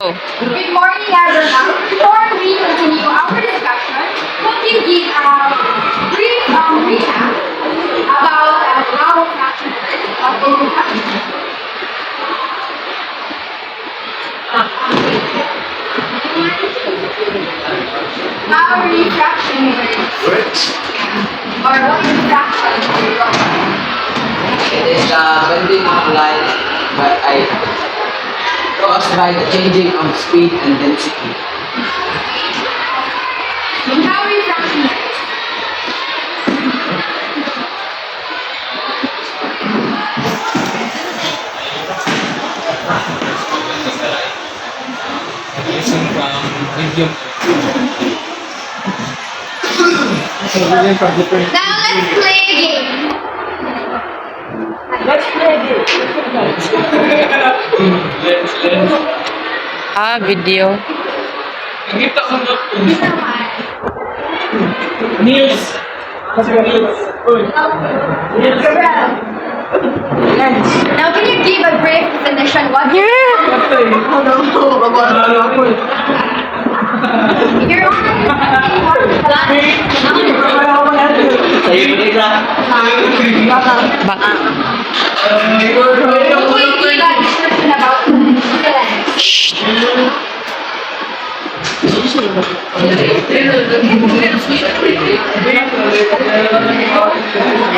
Oh. Good morning, everyone. Before we continue our discussion, could you give a brief recap about how fraction is or introduction? How refraction works? Or what is fraction? It is the bending of light caused by the changing of speed and density. And how refraction works? Using medium. Now let's play a game. Video. Kita ko na. Isa naman. News. Kasi news. Now, can you give a brief definition what Yeah. you're Ba description about the lens?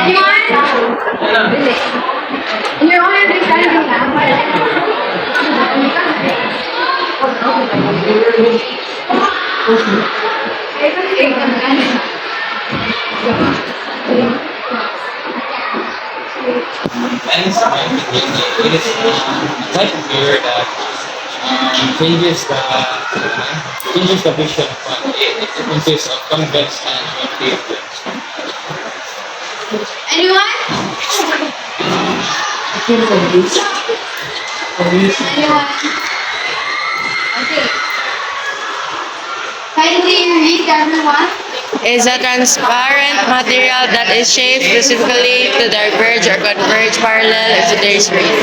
Anyone? In your own understanding, And it's quite weird that changes the vision from it consists of convex and concave lens. Anyone? Anyone? Okay. Kindly read everyone. is a transparent material that is shaped specifically to diverge or converge parallel to their screen.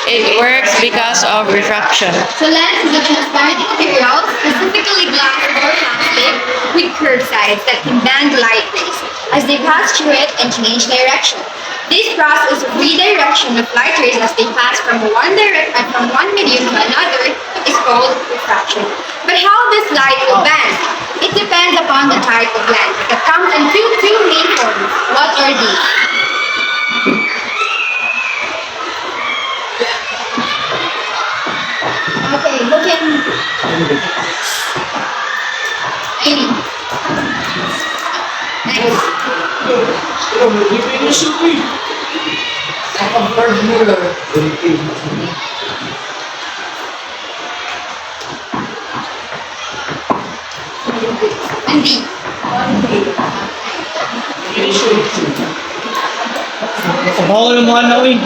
It works because of refraction. So lens is a transparent material, specifically glass or plastic, with curved sides that can bend light rays as they pass through it and change direction. This process of redirection of light rays as they pass from one medium to another is called refraction. But how does light will bend? It depends upon the type of lens that comes in two main forms. What are these? Okay, look in. Amy. Next. And D. Bawal yung mga nawin.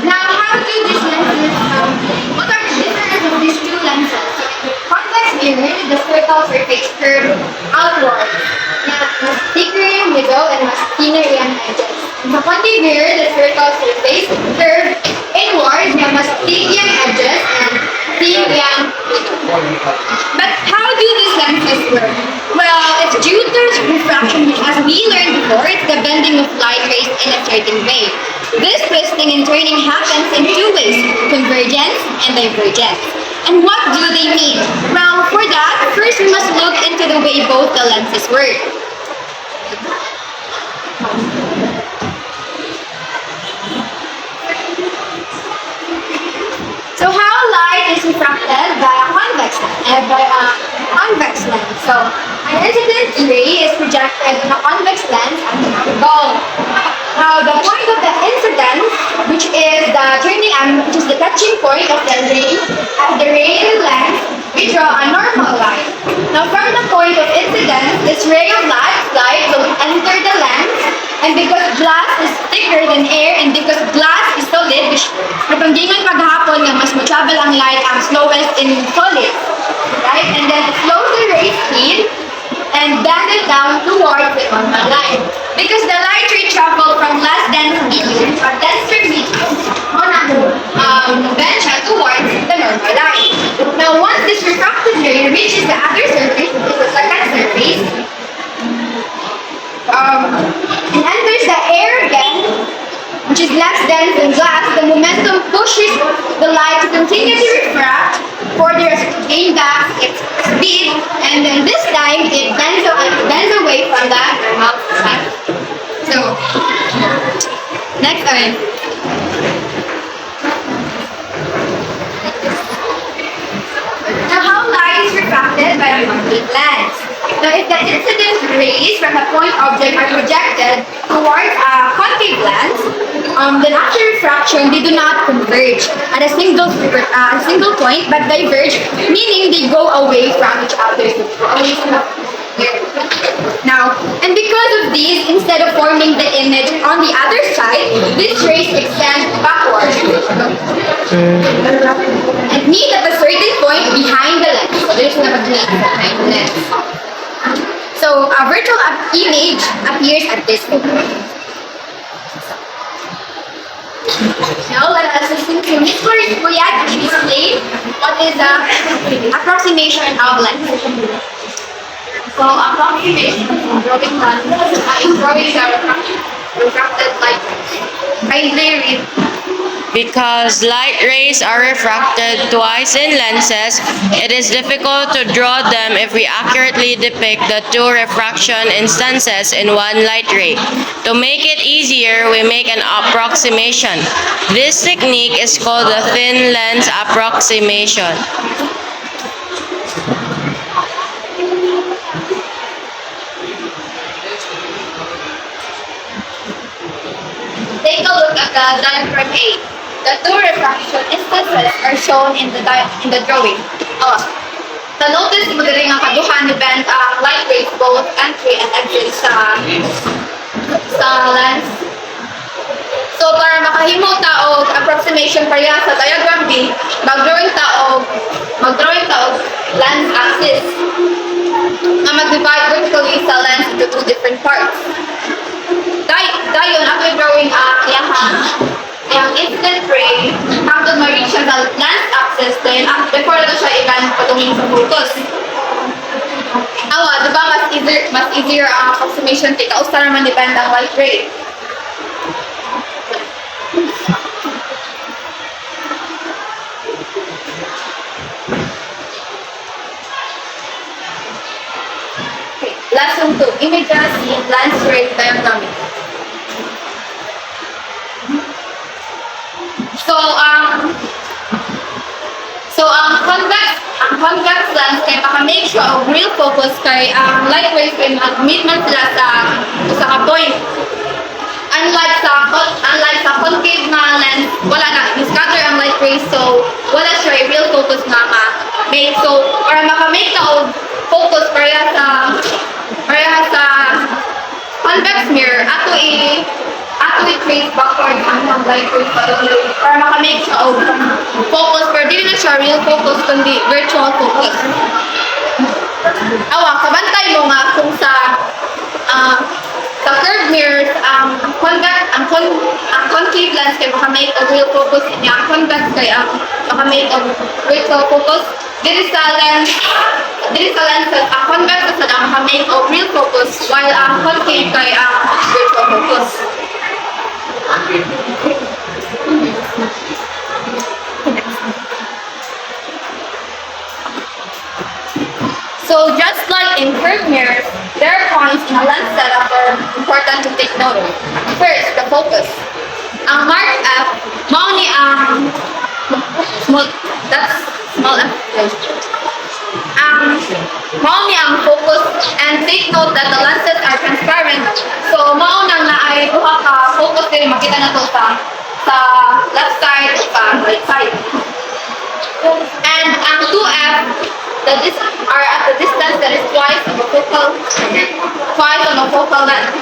Now, how do these lenses, what are the differences of these two lenses? Convex mirror, the circle surface curved outward. Now, mas thicker yung middle and mas thinner yung edges. Sa concave mirror, the circle surface curved inward na mas thick yung edges and thin yung middle. But how do these lenses work? Well, it's due to refraction, which as we learned before, it's the bending of light rays in a certain way. This twisting and turning happens in two ways, convergence and divergence. And what do they mean? Well, for that, first we must look into the way both the lenses work. So how light is refracted by a convex lens. So an incident ray is projected on a convex lens at an angle. Now the point of the incidence, which is the touching point of the ray at the ray lens, we draw a normal line. Now from the point of incidence, this ray of light will enter the lens, and because glass is thicker than air and because glass is solid, which napanggingan paghapon nga mas mo-travel ang light ang slowest in solid. Right? And then it slows the ray speed and bend it down towards the normal line. Because the light ray travel from less dense medium or denser medium bend siya towards the normal line. Now, once this refracted ray reaches the other surface, which is the second surface, it enters the air again, which is less dense than glass. The momentum pushes the light to continue to refract for the rest to gain back its speed, and then this time it bends away from the normal side. So, next time. Now, how light is refracted by a concave lens? Now, if the incident rays from a point object are projected towards a concave lens, then after refraction, they do not converge at a single point, but diverge, meaning they go away from each other. Now, and because of these, instead of forming the image on the other side, these rays extend backwards and meet at a certain point behind the lens. So there's no magnet behind the lens. So a virtual image appears at this point. Now let us listen to Ms. Boyat to explain what is the approximation of lens. So approximation of drawing lens is drawing the refracted light. Kindly read. Because light rays are refracted twice in lenses, it is difficult to draw them if we accurately depict the two refraction instances in one light ray. To make it easier, we make an approximation. This technique is called the thin lens approximation. Take a look at the diagram A. The two refraction instances are shown in the drawing. So notice mo diri nga kaduha ni bend ang light rays both entry and exit sa lens. So para makahimo ta og approximation pareha sa diagram B, mag-drawing ta og lens axis na mag-divide vertically sa lens into two different parts. Dayon after drawing yung instant ray, hanggang ma-reach siya sa lens axis, then before na siya i-bend patungin sa focus. Awa, diba mas easier ang approximation kay kausta naman i-bend ang light ray. Okay, lesson 2, images in lens ray diagramming. So convex lens kay maka-make siya og real focus kay ang light rays kay mag-meet man sila sa ka-point. Unlike sa concave na lens, wala na, scatter ang light rays, so wala siya real focus na ma-make. So para maka-make ka og focus pareha sa convex mirror, ato i-trace backward ang light rays para makamake siya og focus, pero di na siya real focus kundi virtual focus. Awa, kabantay mo nga kung sa curved mirrors, ang concave lens kay makamake og real focus, niya ang convex kay makamake og virtual focus. Diri sa lens, ang convex sa makamake og real focus, while ang concave kay ang virtual focus. So just like in curved mirrors, there are points in a lens setup that are important to take note of. First, the focus. Ang mark F, mao ni ang small f. Mao ni ang focus, and take note that the lenses are transparent. So mao nang naay duha ka focus diri makita na to sa left side o sa right side. And ang 2F are at the distance that is twice on the focal length.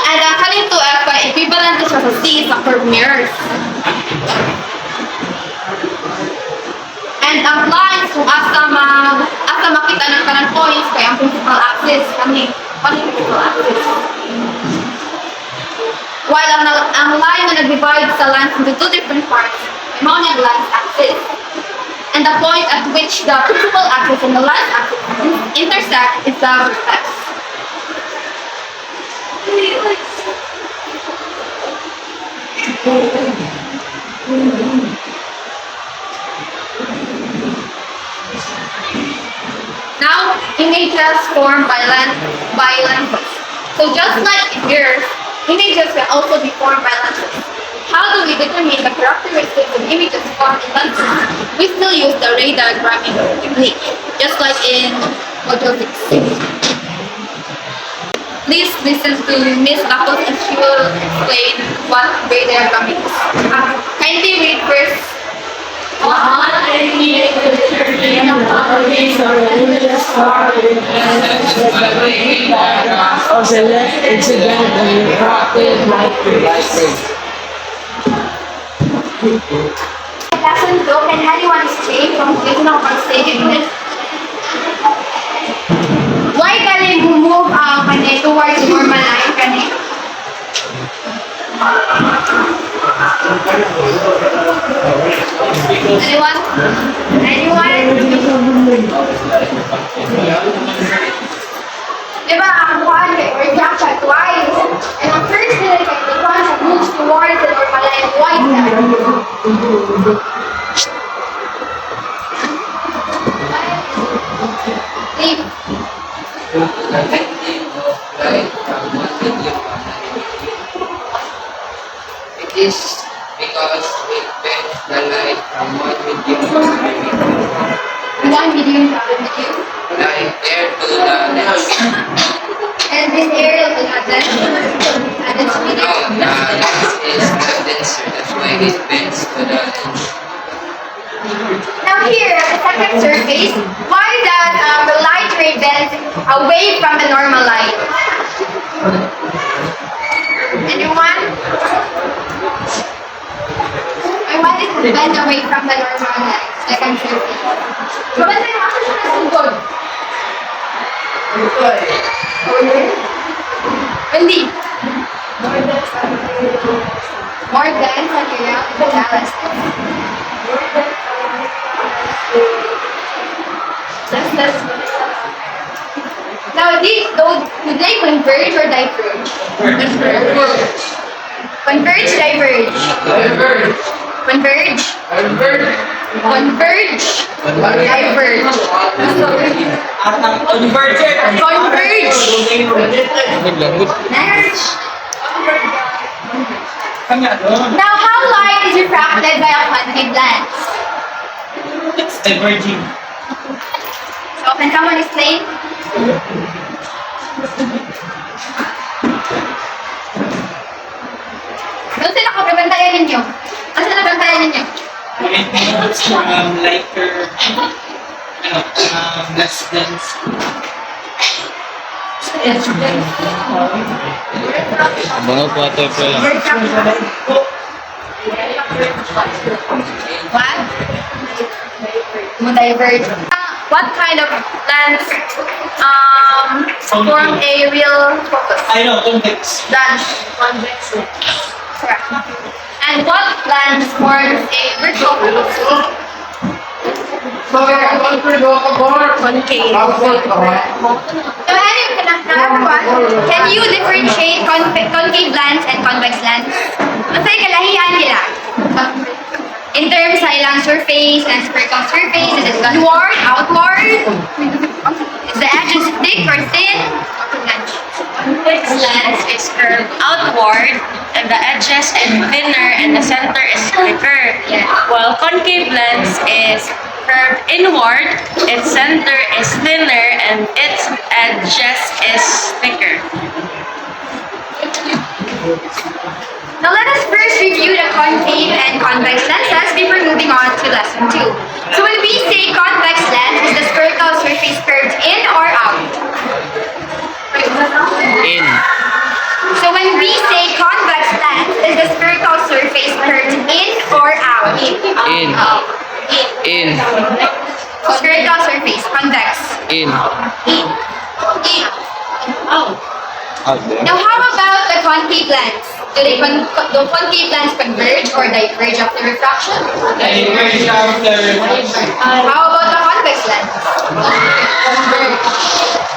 And ang kaning 2F ay equivalent to siya sa C sa curved mirrors. And ang lines kung asa makita ng kanang points kaya ang principal axis kami principal axis. While ang line na nag-divide sa lens into two different parts, may mao niyang lens axis. And the point at which the principal axis and the lens axis intersect is the vertex. Now, images formed by lenses. So just like here, images can also be formed by lenses. How do we determine the characteristics of images formed in lenses? We still use the ray diagramming technique, just like in module 6. Please listen to Miss Bakos as she will explain what ray diagramming is. Kindly read first. Of the left incident and refracted light rays. Lesson 2, can anyone explain from original conversation this? Why can you move towards normal line? Can you? Anyone? Diba, ang one reaction twice. And ang first thing, the one that moves towards the normal line, why is that? Leave. It is because it bends the light from one medium to another One medium to other medium. light there to the lens. And this area will add this medium. No, the lens is the denser, that's why it bends to the lens. Now here, at the second surface, why does the light ray bend away from the normal light? Anyone? Or why does it bend away from the normal light? Second surface. Kapag tayo ako siya nasugod. Hindi. More dense on your young bananas. Now, do they converge or diverge? Converge, diverge. Converge. Converge. Diverge. Converge. Converge. Now, how light is refracted by a concave lens? It's diverging. So, can someone explain? Doon sila kapabantayan ninyo. Ano sila bantayan ninyo? It means lighter, less dense. Bango po ito po lang. What? Diverge. What kind of lens form a real focus? I know, convex. Lens. Convex lens. Correct. And what lens forms a virtual focus? Concave. So everyone, can you differentiate concave lens and convex lens? Masay kalahian nila. In terms sa ilang surface and spherical surface, is it inward, outward? Is the edges thick or thin? Convex lens is curved outward and the edges is thinner and the center is thicker. While concave lens is curved inward, its center is thinner and its edges is thicker. Now let us first review the concave and convex lenses before moving on to lesson 2. So when we say convex lens, is the spherical surface curved in or out? In. So when we say convex lens, is the spherical surface curved in or out? In. In. So spherical surface, convex. In. In. In. Out there. Now, how about the concave lens? Do concave lens converge or diverge after refraction? How about the convex lens? Converge.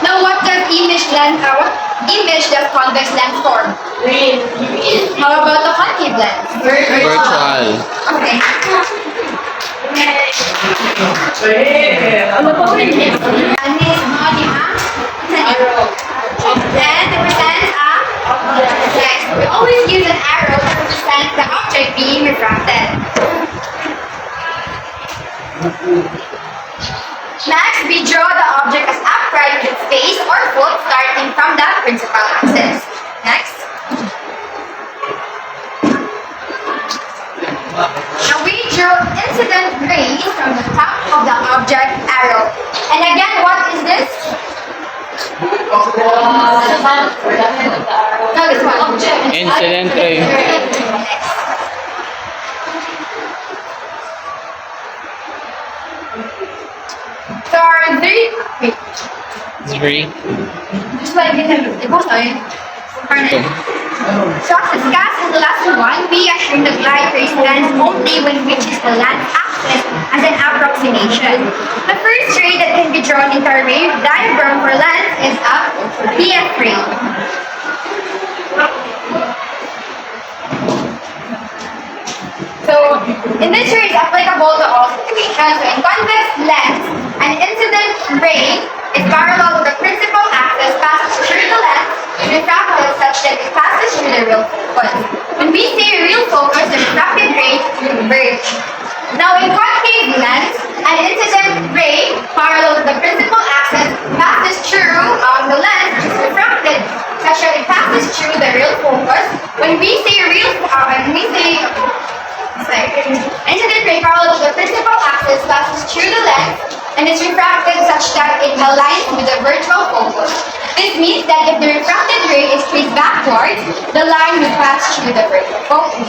Now, what does image does convex lens form? How about the concave lens? Virtual. Okay. And this body, and represents a text. We always use an arrow to represent the object being refracted. Next, we draw the object as upright with its face or foot starting from the principal axis. Next. Now we draw incident rays from the top of the object arrow. And again, what is this? No, this one. Incident ray. So our three. Wait. 3. Just like it goes on. So as discussed in the last one, we assume that light rays lens only when it reaches the lens axis as an approximation. The first ray that can be drawn into a ray diagram for lens is a PF ray. So in this ray is applicable to all situations. So in convex lens, an incident ray is parallel to the principal axis, passes through the lens, refracted such that it passes through the real focus. When we say real focus, the refracted ray converge. Now in concave lens, an incident ray parallel to the principal axis passes through the lens, which is refracted such that it passes through the real focus. When we say incident ray parallel to the principal axis passes through the lens and is refracted such that it aligns with the virtual focus. This means that if the refracted ray is traced backwards, the line will pass through the virtual focus.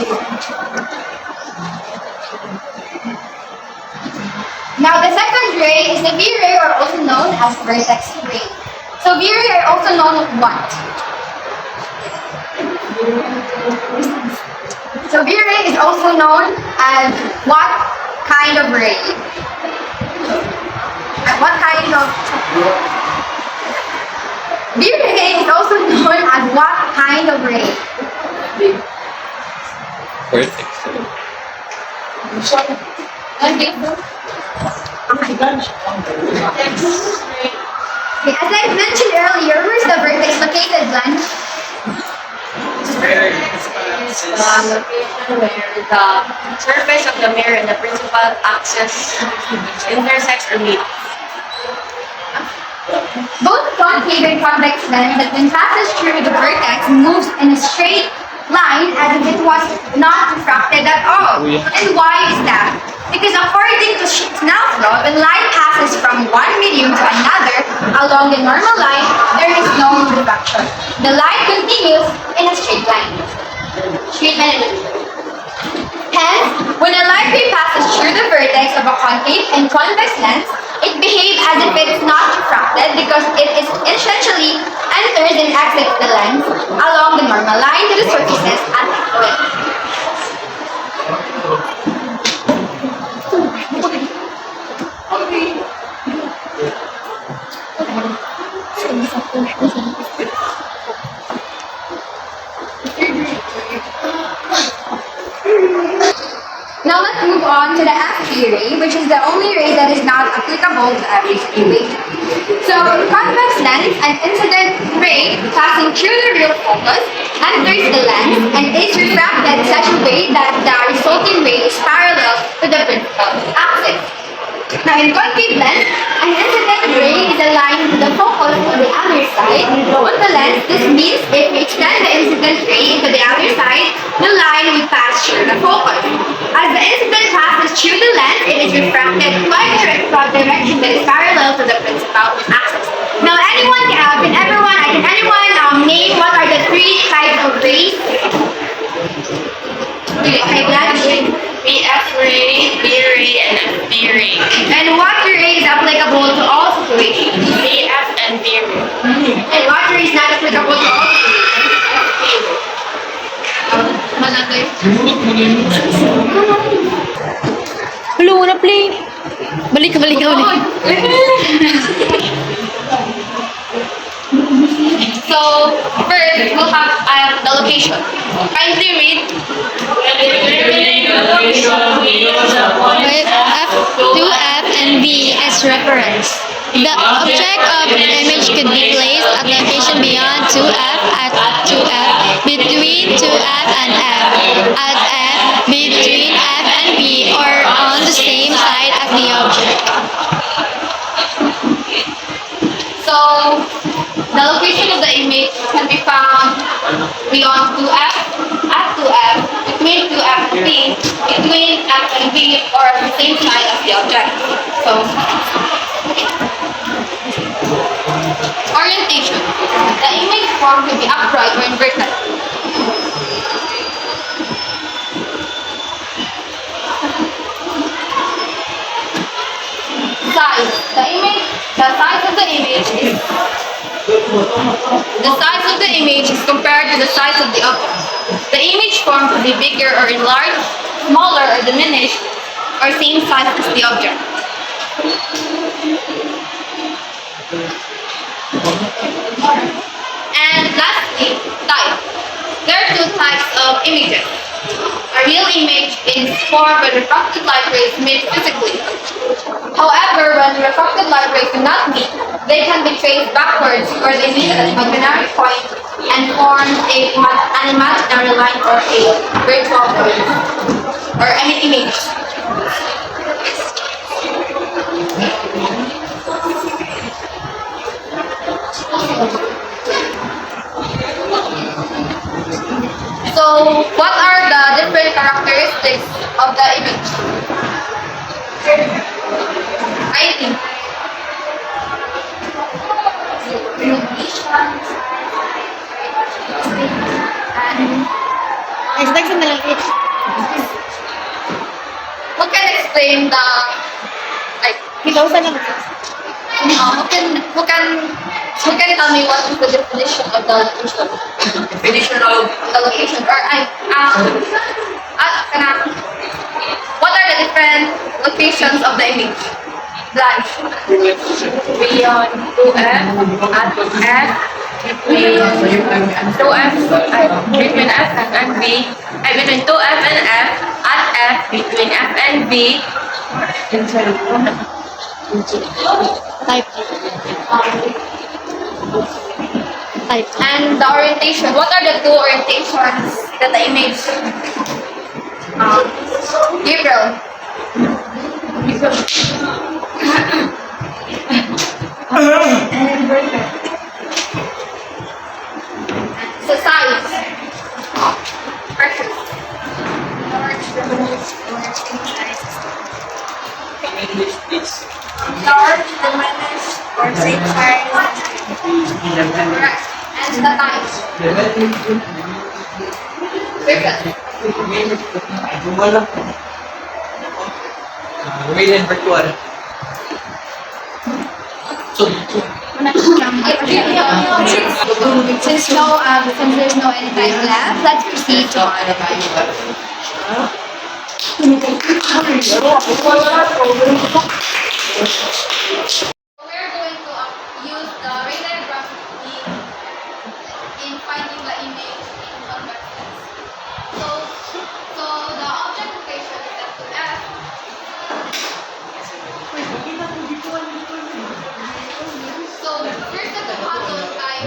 Now the second ray is the V ray, or also known as vertex ray. So V ray are also known as what? So V ray is also known as what kind of ray? What kind of V ray is also known as what kind of ray? Vertex. As I mentioned earlier, where is the vertex located, Glenn? Location where the surface of the mirror and the principal axis intersects or meet. Both concave and convex lens that when passes through the vertex moves in a straight line as if it was not refracted at all. And why is that? Because according to Snell's law, when light passes from one medium to another along the normal line, there is no refraction. The light continues in a straight line. Hence, when a light ray passes through the vertex of a concave and convex lens, it behaves as if it is not refracted because it is essentially enters and exits the lens along the normal line to the surfaces at its width. Now let's move on to the FP ray, which is the only ray that is not applicable to every situation. So in convex lens, an incident ray passing through the real focus enters the lens and is refracted in such a way that the resulting ray is parallel to the principal axis. Now in concave lens, an incident ray is aligned to the focus on the other side of the lens. This means if we extend the incident ray into the other side, the line will pass through the focus. As the incident passes through the lens, it is refracted by the direction that is parallel to the principal axis. Now can anyone name what are the three types of rays? BF ray, B ray, and FP ray. And what ray is applicable Balik ka, balik ka, balik. So, first, we'll have the location. Kindly read. With F to F and B as reference. The object of the image could be placed at location beyond 2F, at 2F, between 2F and F, at F, between F and B, or on the same side as the object. So, the location of the image can be found beyond 2F, at 2F, between 2F and B, between F and B, or on the same side as the object. So, orientation. The image form can be upright or inverted. Size. The size of the image is compared to the size of the object. The image form could be bigger or enlarged, smaller or diminished, or same size as the object. And lastly, type. There are two types of images. A real image is formed by refracted light rays made physically. However, when refracted light rays do not meet, they can be traced backwards or they meet at an imaginary point and form an imaginary line or a virtual point or any image. So, what are the different characteristics of the image? I think. Expect sa malaki. Who can explain the like? Ikaw sa lang. Who can tell me what is the definition of the location? Definition of The location or what are the different locations of the image? Blanche. Beyond 2F, at F, between 2F, between F and B, between 2F and F, at F, between F and B, Type. Type. And the orientation. What are the two orientations that the image? Gabriel. So size. Precious. English, please. Large, diminished, or same size. Correct. And the type. Precious. Real and virtual. Since there's no any time left, let's proceed to we're going to use the radiograph in finding the image in convex lens. So the object location is F to F. So first na tumatol ay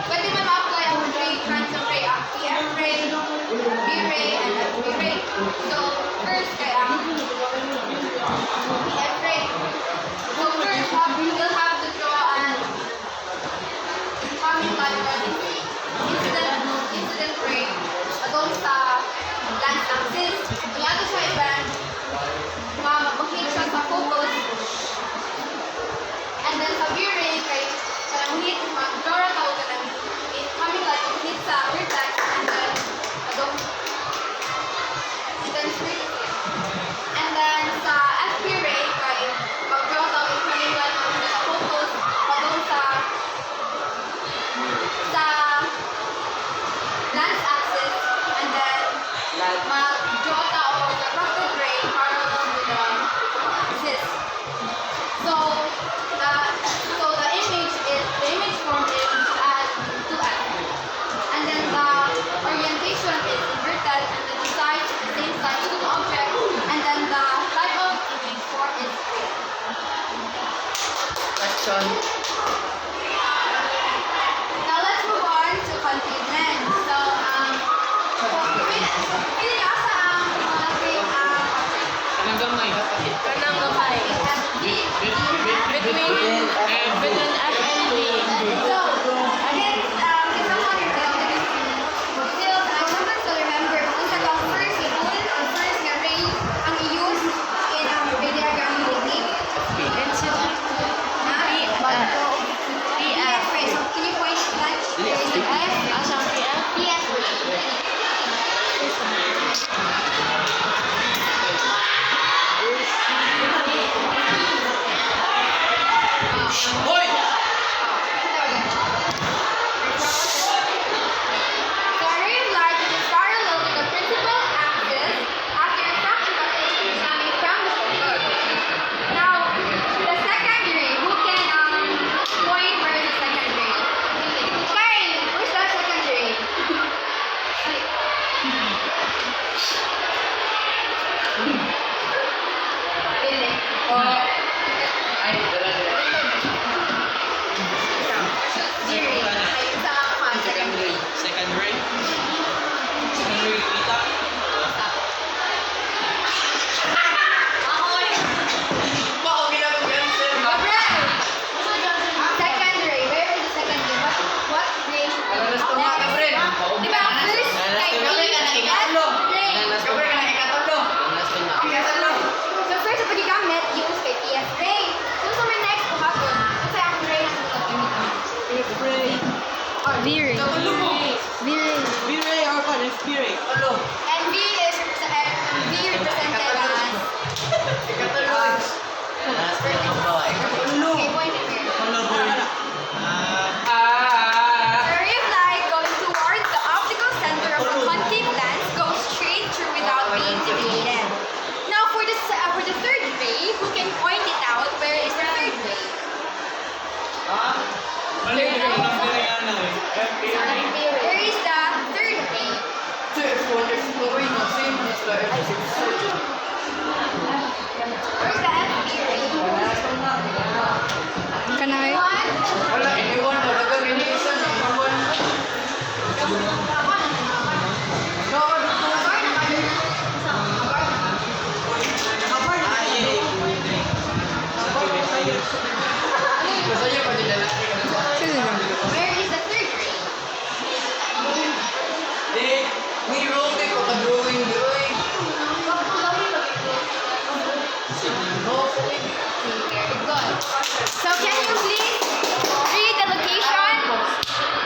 pwede man ma-apply ang three kinds of ray, EF ray, B ray, and FB ray. So first kaya EF ray. So first Button. Now let's move on to concave lens. So, pili ka sa concave Kanang gamay. Kanang gamay. Between F and B. So, again, it's someone you're telling still, so remember, kung sa ka first rule, ang first nga ray, ang i-use in ang ray diagram mo technique. PS ray. So, can you point that? There is an F. Asang PF? PS ray. Hoy! So, a ray of light which is parallel to the principal axis after refraction of its coming from the focus. Now, the second ray, who can point where is the second ray? Kyle, where's the second ray? Really? Ay, dala. Zero. Ayun sa second ray. Second ray. Second ray, kita. Bako ginagawa sir. Gabriel! Second ray. Where is the second ray? What ray? Alalas ko nga, Gabriel. Di ba? First, like, Gabriel, ka na ikatlo. ray. Gabriel, ka na ikatlo. Ikatlo. So first, sa pagkagamit, use kay PF ray. So sa may next, buhaton. Kasi ang ray na sa V-ray. Katlo mo. V-ray. B-ray or pa, B-ray. Katlo. And V is V represented as Ikatlo. okay, point it here. Ah. The ray of light going towards the optical center of a concave lens goes straight through without being deviated. Now for the third ray, who can point it out? Where is the third ray? Balik ka ng pinagana eh. Where is the third ray? Where's the FP ray? Kanay. One. Wala, iniwan mo. Dagang iniisan. Iniwan. Masaya pa din lalaki. Where is the third ray? May roll kayo pagka-drawing drawing. Very good. So can you please read the location?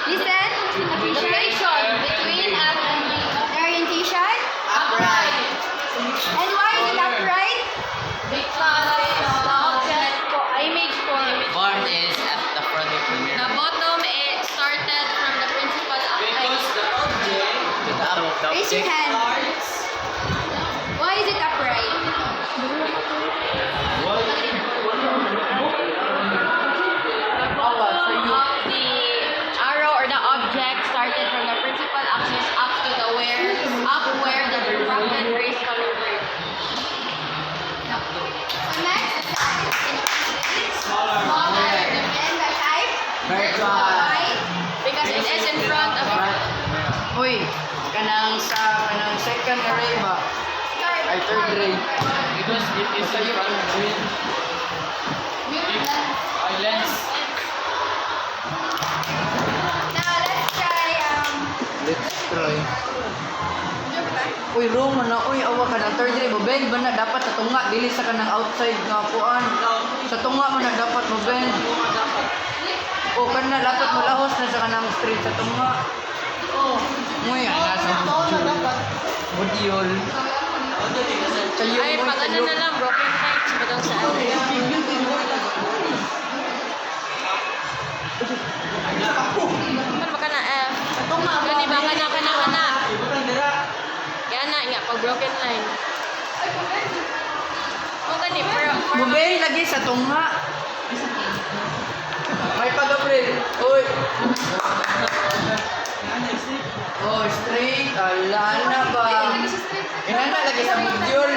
Listen. Location between F and B. Orientation? Upright. And why is it upright? Because the object image form. Form is at the front of the The bottom it started from the principal Because axis. the object Raise your hand. Why is it upright? Of the arrow or the object started from the principal axis up to the where the refracted rays coming from. So next is smaller. And the type? Vertical. Why? Because it is in front of Uy, kanang second array ba? Ay, third ray. Because it is a with lens. Now let's try Let's try. Uy, wrong na. Uy, awa ka ng third ray. Bend ba na dapat sa tunga? Dili sa kanang outside nga puan. Sa tunga mo na dapat mo bend. O kana dapat mo lahos na sa kanang straight sa tunga. Uy, nasa budyol. Kayo ay mo, pag ano na lang broken heights pa daw sa ano. Kan baka na F. Gani ba kana. Kaya na nga pag broken line. O gani pero Bubay lagi sa tunga. May pag-april. Uy. Oh, straight. Ala na ba? Inana lagi sa budyol.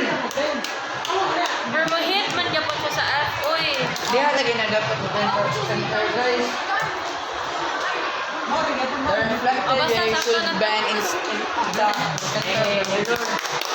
pero mo hit man gyapon siya sa F. Uy. Diha lagi na dapat mo sa center, guys. The reflected ray should bend in the center of the mirror.